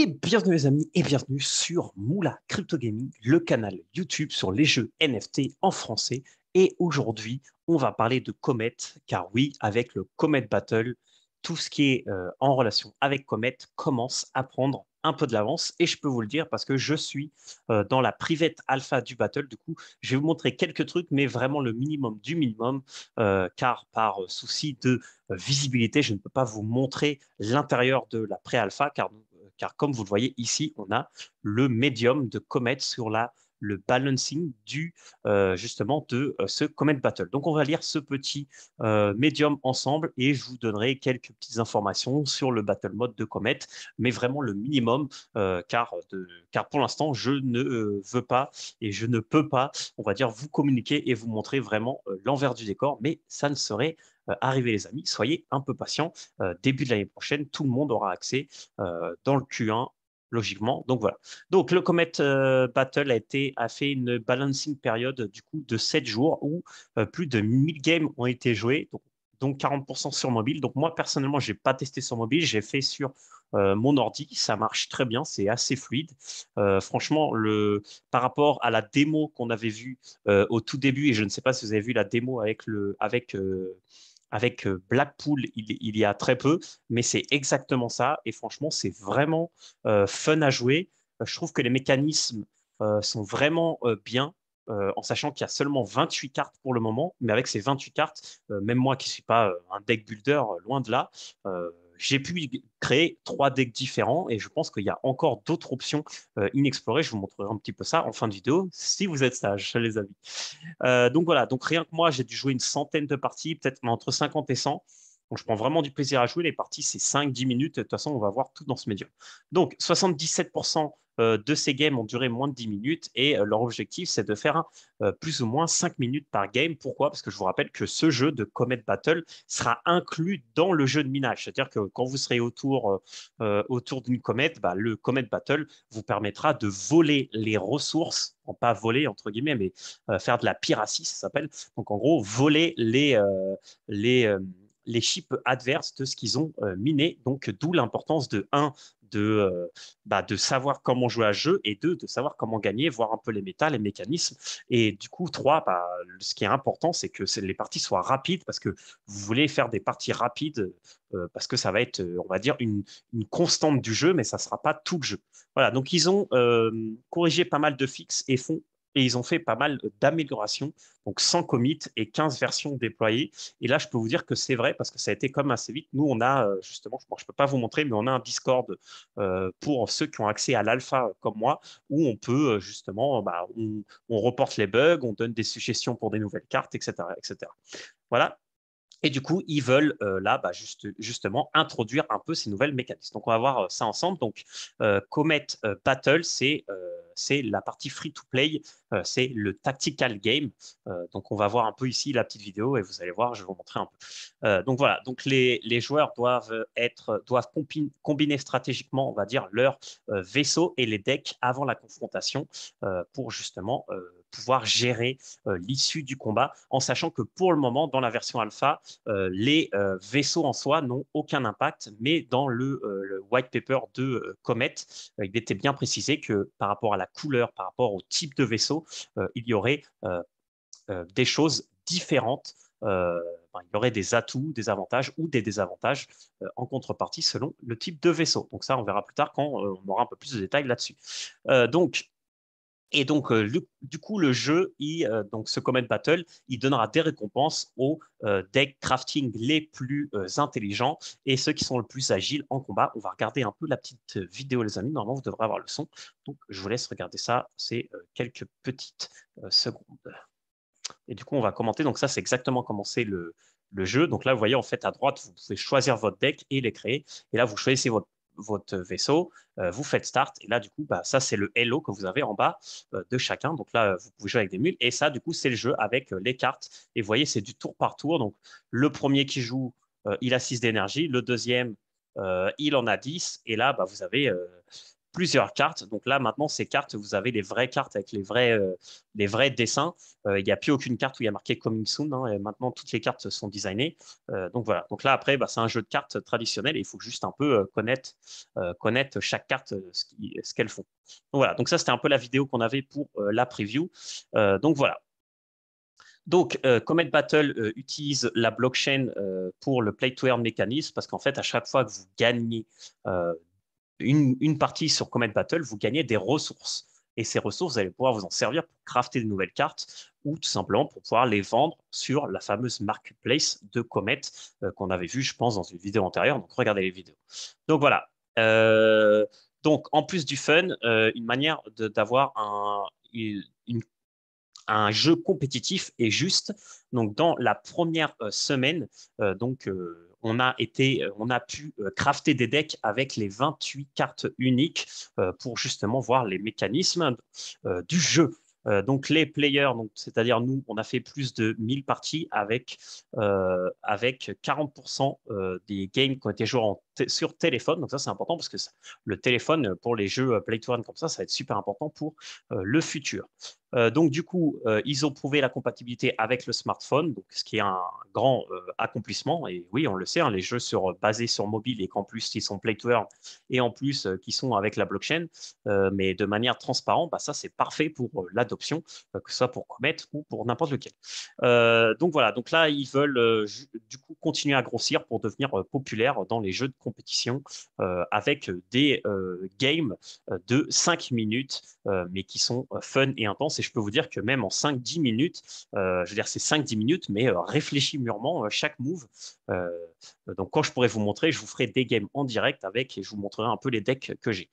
Et bienvenue les amis et bienvenue sur Moula Crypto Gaming, le canal YouTube sur les jeux NFT en français. Et aujourd'hui, on va parler de Comet, car oui, avec le Comet Battle, tout ce qui est en relation avec Comet commence à prendre un peu de l'avance. Et je peux vous le dire parce que je suis dans la private alpha du Battle. Du coup, je vais vous montrer quelques trucs, mais vraiment le minimum du minimum, car par souci de visibilité, je ne peux pas vous montrer l'intérieur de la pré-alpha, car comme vous le voyez ici, on a le médium de Comet sur le balancing justement de ce Comet Battle. Donc, on va lire ce petit médium ensemble et je vous donnerai quelques petites informations sur le Battle Mode de Comet, mais vraiment le minimum, car pour l'instant, je ne veux pas et je ne peux pas, on va dire, vous communiquer et vous montrer vraiment l'envers du décor, mais ça ne serait arrivé les amis, soyez un peu patients. Début de l'année prochaine, tout le monde aura accès dans le Q1 logiquement. Donc voilà. Donc le Comet Battle a fait une balancing période du coup de 7 jours où plus de 1000 games ont été joués. Donc 40% sur mobile. Donc moi personnellement, j'ai pas testé sur mobile, j'ai fait sur mon ordi, ça marche très bien, c'est assez fluide. Franchement, par rapport à la démo qu'on avait vue au tout début, et je ne sais pas si vous avez vu la démo avec Blackpool il y a très peu, mais c'est exactement ça. Et franchement, c'est vraiment fun à jouer. Je trouve que les mécanismes sont vraiment bien, en sachant qu'il y a seulement 28 cartes pour le moment. Mais avec ces 28 cartes, même moi qui ne suis pas un deck builder, loin de là, j'ai pu créer 3 decks différents et je pense qu'il y a encore d'autres options inexplorées. Je vous montrerai un petit peu ça en fin de vidéo, si vous êtes sage, les amis. Donc voilà, donc rien que moi, j'ai dû jouer une centaine de parties, peut-être entre 50 et 100. Donc je prends vraiment du plaisir à jouer. Les parties, c'est 5-10 minutes. De toute façon, on va voir tout dans ce médium. Donc 77% de ces games ont duré moins de 10 minutes et leur objectif, c'est de faire plus ou moins 5 minutes par game. Pourquoi? Parce que je vous rappelle que ce jeu de Comet Battle sera inclus dans le jeu de minage. C'est-à-dire que quand vous serez autour d'une comète, bah, le Comet Battle vous permettra de voler les ressources, pas voler entre guillemets, mais faire de la piratie, ça s'appelle. Donc, en gros, voler les, euh, les chips adverses de ce qu'ils ont miné. Donc, d'où l'importance de savoir comment jouer à ce jeu et de savoir comment gagner, voir un peu les méta, les mécanismes. Et du coup, 3, bah, ce qui est important, c'est que les parties soient rapides parce que vous voulez faire des parties rapides parce que ça va être, on va dire, une constante du jeu, mais ça ne sera pas tout le jeu. Voilà, donc ils ont corrigé pas mal de fixes et ils ont fait pas mal d'améliorations, donc 100 commits et 15 versions déployées. Et là, je peux vous dire que c'est vrai parce que ça a été comme assez vite. Nous, on a justement, je ne peux pas vous montrer, mais on a un Discord pour ceux qui ont accès à l'alpha comme moi, où on peut justement, bah, on reporte les bugs, on donne des suggestions pour des nouvelles cartes, etc. etc. Voilà. Et du coup, ils veulent là bah, justement introduire un peu ces nouvelles mécanismes. Donc, on va voir ça ensemble. Donc, Comet Battle, c'est la partie free-to-play, c'est le tactical game. Donc, on va voir un peu ici la petite vidéo et vous allez voir, je vais vous montrer un peu. Donc, voilà. Donc, les joueurs doivent combiner stratégiquement, on va dire, leurs vaisseaux et les decks avant la confrontation pour justement pouvoir gérer l'issue du combat, en sachant que pour le moment, dans la version alpha, les vaisseaux en soi n'ont aucun impact, mais dans le white paper de Comet, il était bien précisé que par rapport à la couleur, par rapport au type de vaisseau, il y aurait des choses différentes. Il y aurait des atouts, des avantages ou des désavantages en contrepartie selon le type de vaisseau. Donc ça, on verra plus tard quand on aura un peu plus de détails là-dessus. Donc, du coup, le jeu, donc ce Comet Battle, il donnera des récompenses aux decks crafting les plus intelligents et ceux qui sont le plus agiles en combat. On va regarder un peu la petite vidéo, les amis. Normalement, vous devrez avoir le son. Donc, je vous laisse regarder ça. C'est quelques petites secondes. Et du coup, on va commenter. Donc, ça, c'est exactement comment c'est le jeu. Donc là, vous voyez, en fait, à droite, vous pouvez choisir votre deck et les créer. Et là, vous choisissez votre vaisseau, vous faites start, et là, du coup, bah, ça, c'est le hello que vous avez en bas de chacun. Donc là, vous pouvez jouer avec des mules, et ça, du coup, c'est le jeu avec les cartes. Et vous voyez, c'est du tour par tour. Donc, le premier qui joue, il a 6 d'énergie, le deuxième, il en a 10, et là, bah, vous avez plusieurs cartes. Donc là, maintenant, ces cartes, vous avez les vraies cartes avec les vrais dessins. Il n'y a plus aucune carte où il y a marqué Coming Soon, hein, et maintenant, toutes les cartes sont designées. Donc voilà. Donc là, après, bah, c'est un jeu de cartes traditionnel et il faut juste un peu connaître chaque carte, ce qu'elles font. Donc voilà. Donc ça, c'était un peu la vidéo qu'on avait pour la preview. Donc voilà. Donc, Comet Battle utilise la blockchain pour le play-to-earn mécanisme parce qu'en fait, à chaque fois que vous gagnez euh, une partie sur Comet Battle, vous gagnez des ressources. Et ces ressources, vous allez pouvoir vous en servir pour crafter de nouvelles cartes ou tout simplement pour pouvoir les vendre sur la fameuse marketplace de Comet qu'on avait vu, je pense, dans une vidéo antérieure. Donc, regardez les vidéos. Donc, voilà. Donc, en plus du fun, une manière d'avoir un jeu compétitif et juste. Donc, dans la première semaine, on a pu crafter des decks avec les 28 cartes uniques pour justement voir les mécanismes du jeu. Donc les players, c'est-à-dire nous, on a fait plus de 1000 parties avec 40% des games qui ont été joués sur téléphone. Donc ça, c'est important parce que le téléphone, pour les jeux Play to Earn comme ça va être super important pour le futur. Donc, du coup, ils ont prouvé la compatibilité avec le smartphone, donc, ce qui est un grand accomplissement. Et oui, on le sait, hein, les jeux basés sur mobile et qu'en plus, ils sont play to earn et en plus, qui sont avec la blockchain, mais de manière transparente, bah, ça, c'est parfait pour l'adoption, que ce soit pour Comet ou pour n'importe lequel. Donc, voilà. Donc là, ils veulent du coup continuer à grossir pour devenir populaires dans les jeux de compétition avec des games de 5 minutes mais qui sont fun et intenses. Et je peux vous dire que même en 5-10 minutes, je veux dire, c'est 5-10 minutes, mais réfléchis mûrement chaque move. Euh, donc, quand je pourrais vous montrer, je vous ferai des games en direct avec et je vous montrerai un peu les decks que j'ai.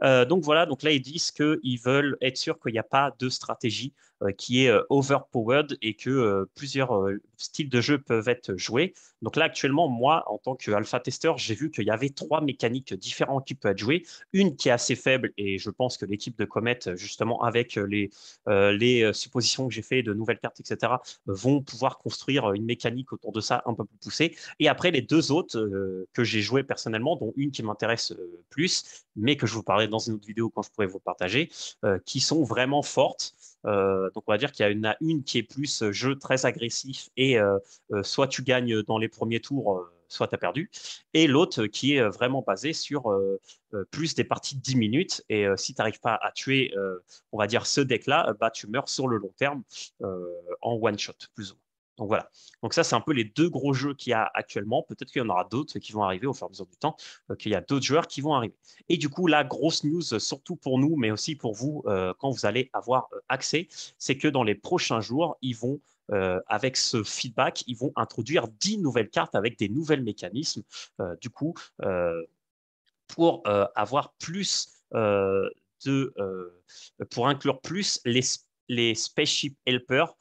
Donc voilà, donc là ils disent qu'ils veulent être sûrs qu'il n'y a pas de stratégie qui est overpowered et que plusieurs styles de jeu peuvent être joués. Donc là actuellement, moi en tant qu'alpha testeur, j'ai vu qu'il y avait 3 mécaniques différentes qui peuvent être jouées. Une qui est assez faible et je pense que l'équipe de Comet, justement avec les suppositions que j'ai fait de nouvelles cartes, etc., vont pouvoir construire une mécanique autour de ça un peu plus poussée. Et après les deux autres que j'ai jouées personnellement, dont une qui m'intéresse plus, mais que je vous parlerai dans une autre vidéo quand je pourrai vous partager, qui sont vraiment fortes. Donc, on va dire qu'il y en a une qui est plus jeu très agressif et soit tu gagnes dans les premiers tours, soit tu as perdu. Et l'autre qui est vraiment basée sur plus des parties de 10 minutes. Et si tu n'arrives pas à tuer, on va dire, ce deck-là, bah, tu meurs sur le long terme en one-shot, plus ou moins. Donc voilà. Donc ça, c'est un peu les deux gros jeux qu'il y a actuellement. Peut-être qu'il y en aura d'autres qui vont arriver au fur et à mesure du temps, qu'il y a d'autres joueurs qui vont arriver. Et du coup, la grosse news, surtout pour nous, mais aussi pour vous, quand vous allez avoir accès, c'est que dans les prochains jours, ils vont, avec ce feedback, ils vont introduire 10 nouvelles cartes avec des nouvelles mécanismes. Du coup, pour avoir plus de, pour inclure plus les Spaceship Helpers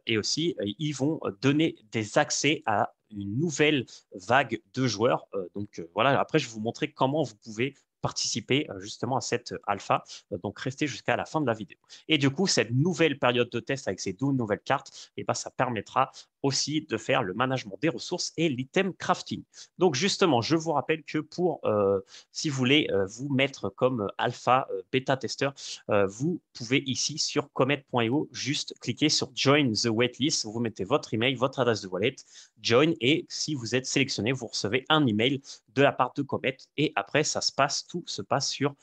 et aussi ils vont donner des accès à une nouvelle vague de joueurs. Donc voilà, après je vais vous montrer comment vous pouvez participer justement à cette alpha. Donc restez jusqu'à la fin de la vidéo. Et du coup, cette nouvelle période de test avec ces 12 nouvelles cartes, et ben, ça permettra aussi de faire le management des ressources et l'item crafting. Donc justement, je vous rappelle que si vous voulez vous mettre comme alpha bêta testeur, vous pouvez ici sur comet.io juste cliquer sur Join the waitlist. Vous mettez votre email, votre adresse de wallet, Join, et si vous êtes sélectionné, vous recevez un email de la part de Comet. Et après, tout se passe sur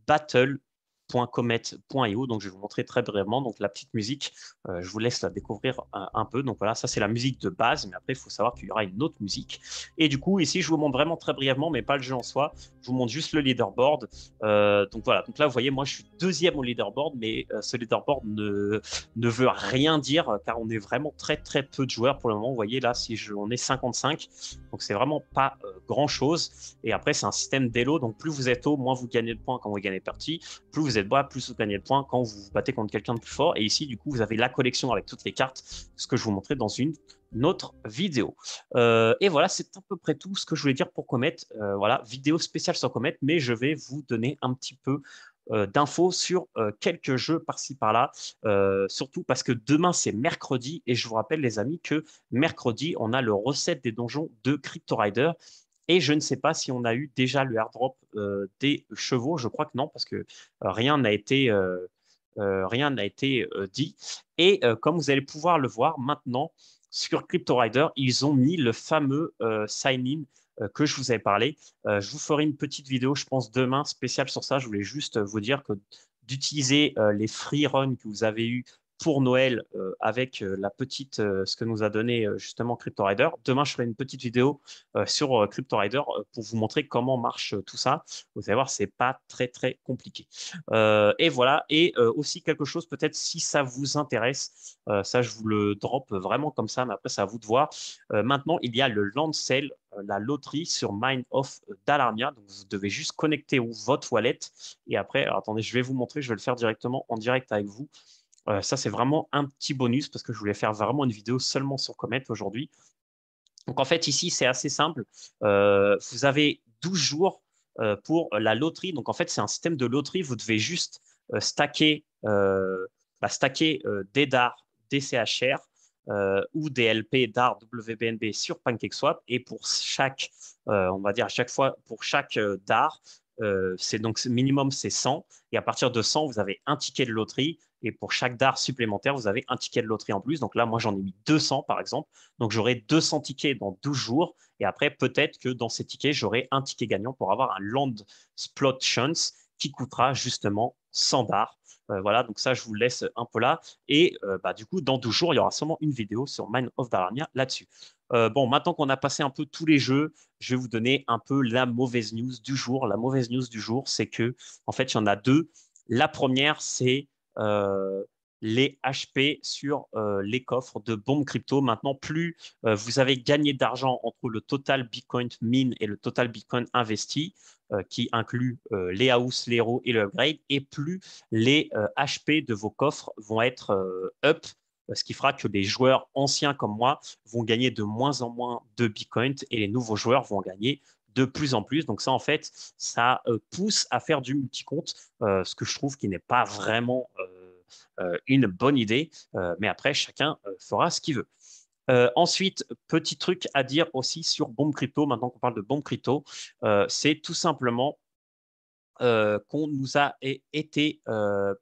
battle.comet.io. Donc, je vais vous montrer très brièvement. Donc, la petite musique, je vous laisse la découvrir un peu. Donc, voilà, ça, c'est la musique de base. Mais après, il faut savoir qu'il y aura une autre musique. Et du coup, ici, je vous montre vraiment très brièvement, mais pas le jeu en soi. Je vous montre juste le leaderboard. Donc, voilà. Donc là, vous voyez, moi, je suis deuxième au leaderboard, mais ce leaderboard ne veut rien dire car on est vraiment très, très peu de joueurs pour le moment. Vous voyez, là, on est 55. Donc, c'est vraiment pas grand-chose. Et après, c'est un système d'élo. Donc, plus vous êtes haut, moins vous gagnez de points quand vous gagnez de partie. Plus vous êtes bas, plus vous gagnez de points quand vous vous battez contre quelqu'un de plus fort. Et ici, du coup, vous avez la collection avec toutes les cartes, ce que je vous montrais dans une autre vidéo. Et voilà, c'est à peu près tout ce que je voulais dire pour Comet. Voilà, vidéo spéciale sur Comet, mais je vais vous donner un petit peu d'infos sur quelques jeux par-ci par-là, surtout parce que demain c'est mercredi et je vous rappelle les amis que mercredi on a le recette des donjons de Crypto Rider Et je ne sais pas si on a eu déjà le airdrop des chevaux. Je crois que non, parce que rien n'a été, dit. Et comme vous allez pouvoir le voir maintenant sur CryptoRider, ils ont mis le fameux sign-in que je vous avais parlé. Je vous ferai une petite vidéo, je pense, demain spéciale sur ça. Je voulais juste vous dire que d'utiliser les free runs que vous avez eu pour Noël avec la petite, ce que nous a donné justement CryptoRider. Demain, je ferai une petite vidéo sur CryptoRider pour vous montrer comment marche tout ça. Vous allez voir, c'est pas très très compliqué. Et voilà. Et aussi quelque chose, peut-être si ça vous intéresse, ça je vous le drop vraiment comme ça, mais après c'est à vous de voir. Maintenant, il y a le land sale, la loterie sur Mine of Dalarnia. Donc vous devez juste connecter votre wallet. Et après, alors, attendez, je vais vous montrer, je vais le faire directement en direct avec vous. Ça, c'est vraiment un petit bonus parce que je voulais faire vraiment une vidéo seulement sur Comet aujourd'hui. Donc, en fait, ici, c'est assez simple. Vous avez 12 jours pour la loterie. Donc, en fait, c'est un système de loterie. Vous devez juste stacker des DAR, des CHR ou des LP DAR WBNB sur PancakeSwap. Et pour chaque, on va dire à chaque fois, pour chaque DAR, c'est donc minimum, c'est 100. Et à partir de 100, vous avez un ticket de loterie. Et pour chaque DAR supplémentaire, vous avez un ticket de loterie en plus. Donc là, moi, j'en ai mis 200, par exemple. Donc, j'aurai 200 tickets dans 12 jours. Et après, peut-être que dans ces tickets, j'aurai un ticket gagnant pour avoir un Land Splot Chance qui coûtera justement 100 bars. Voilà, donc ça, je vous laisse un peu là. Et du coup, dans 12 jours, il y aura sûrement une vidéo sur Mine of Dalarnia là-dessus. Bon, maintenant qu'on a passé un peu tous les jeux, je vais vous donner un peu la mauvaise news du jour. La mauvaise news du jour, c'est que, en fait, il y en a deux. La première, c'est les HP sur les coffres de bombes crypto. Maintenant, plus vous avez gagné d'argent entre le total Bitcoin min et le total Bitcoin investi, qui inclut les house, les RAW et le upgrade, et plus les HP de vos coffres vont être up, ce qui fera que les joueurs anciens comme moi vont gagner de moins en moins de Bitcoin et les nouveaux joueurs vont gagner de plus en plus. Donc ça, en fait, ça pousse à faire du multi-compte, ce que je trouve qui n'est pas vraiment une bonne idée. Mais après, chacun fera ce qu'il veut. Ensuite, petit truc à dire aussi sur Bombe Crypto, maintenant qu'on parle de Bombe Crypto, c'est tout simplement qu'on nous a été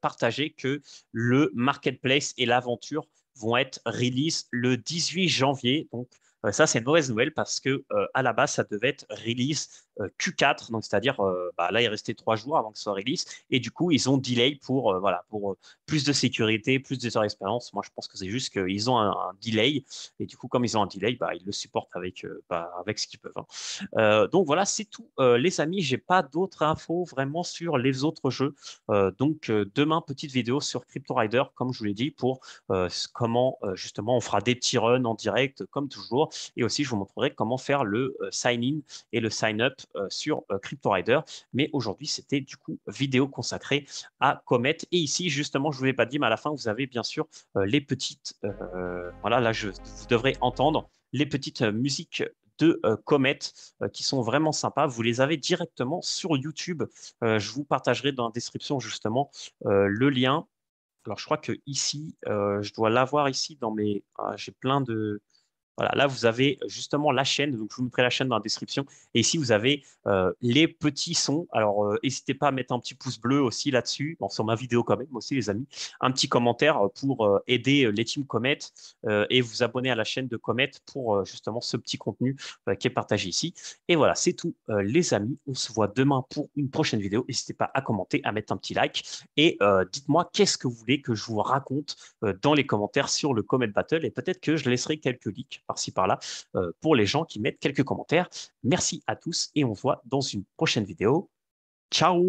partagé que le marketplace et l'aventure vont être release le 18 janvier. Donc, ça, c'est une mauvaise nouvelle parce que à la base, ça devait être release Q4. Donc, c'est-à-dire, là, il restait 3 jours avant que ce soit release. Et du coup, ils ont delay pour, voilà, pour plus de sécurité, plus d'heures d'expérience. Moi, je pense que c'est juste qu'ils ont un delay. Et du coup, comme ils ont un delay, ils le supportent avec ce qu'ils peuvent, hein. Donc voilà, c'est tout. Les amis, j'ai pas d'autres infos vraiment sur les autres jeux. Donc demain, petite vidéo sur Crypto Rider, comme je vous l'ai dit, pour comment justement on fera des petits runs en direct, comme toujours. Et aussi, je vous montrerai comment faire le sign-in et le sign-up sur Crypto Rider. Mais aujourd'hui, c'était du coup vidéo consacrée à Comet. Et ici, justement, je ne vous l'ai pas dit, mais à la fin, vous avez bien sûr les petites. Voilà, là, vous devrez entendre les petites musiques de Comet qui sont vraiment sympas. Vous les avez directement sur YouTube. Je vous partagerai dans la description justement le lien. Alors, je crois que ici, je dois l'avoir ici dans mes. J'ai plein de. Voilà, là, vous avez justement la chaîne. Donc, je vous mettrai la chaîne dans la description. Et ici, vous avez les petits sons. Alors, n'hésitez pas à mettre un petit pouce bleu aussi là-dessus, bon, sur ma vidéo quand même aussi, les amis. Un petit commentaire pour aider les teams Comet et vous abonner à la chaîne de Comet pour justement ce petit contenu qui est partagé ici. Et voilà, c'est tout, les amis. On se voit demain pour une prochaine vidéo. N'hésitez pas à commenter, à mettre un petit like. Et dites-moi qu'est-ce que vous voulez que je vous raconte dans les commentaires sur le Comet Battle. Et peut-être que je laisserai quelques leaks par-ci par-là pour les gens qui mettent quelques commentaires. Merci à tous et on se voit dans une prochaine vidéo. Ciao!